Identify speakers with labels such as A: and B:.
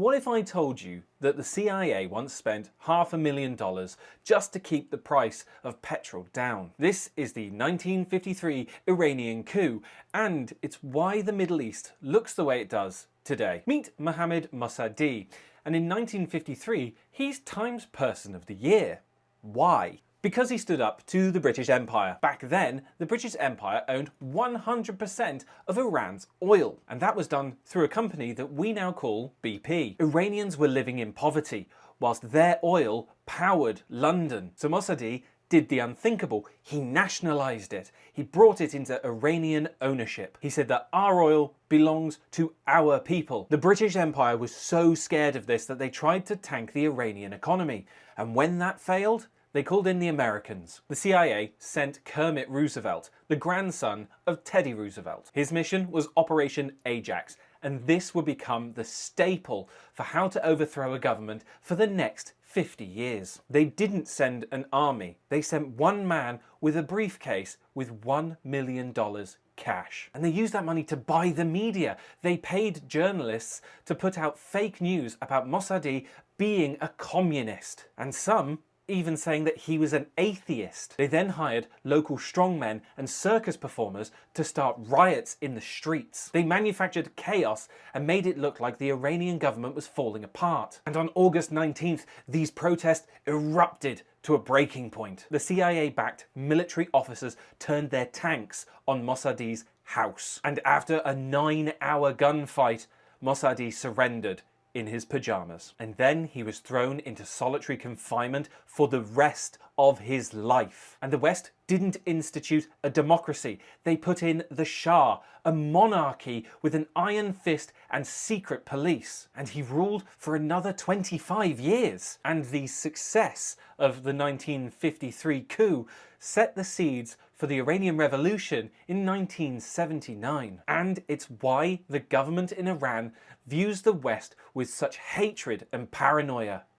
A: What if I told you that the CIA once spent $500,000 just to keep the price of petrol down? This is the 1953 Iranian coup, and it's why the Middle East looks the way it does today. Meet Mohammad Mossadegh, and in 1953 he's Times Person of the Year. Why? Because he stood up to the British Empire. Back then, the British Empire owned 100% of Iran's oil, and that was done through a company that we now call BP. Iranians were living in poverty, whilst their oil powered London. So Mossadegh did the unthinkable. He nationalised it. He brought it into Iranian ownership. He said that our oil belongs to our people. The British Empire was so scared of this that they tried to tank the Iranian economy, and when that failed, they called in the Americans. The CIA sent Kermit Roosevelt, the grandson of Teddy Roosevelt. His mission was Operation Ajax, and this would become the staple for how to overthrow a government for the next 50 years. They didn't send an army. They sent one man with a briefcase with $1 million cash. And they used that money to buy the media. They paid journalists to put out fake news about Mossadegh being a communist. And some even saying that he was an atheist. They then hired local strongmen and circus performers to start riots in the streets. They manufactured chaos and made it look like the Iranian government was falling apart. And on August 19th, these protests erupted to a breaking point. The CIA-backed military officers turned their tanks on Mossadegh's house. And after a 9-hour gunfight, Mossadegh surrendered in his pajamas. And then he was thrown into solitary confinement for the rest of his life. And the West didn't institute a democracy. They put in the Shah, a monarchy with an iron fist and secret police. And he ruled for another 25 years. And the success of the 1953 coup set the seeds for the Iranian Revolution in 1979. And it's why the government in Iran views the West with such hatred and paranoia.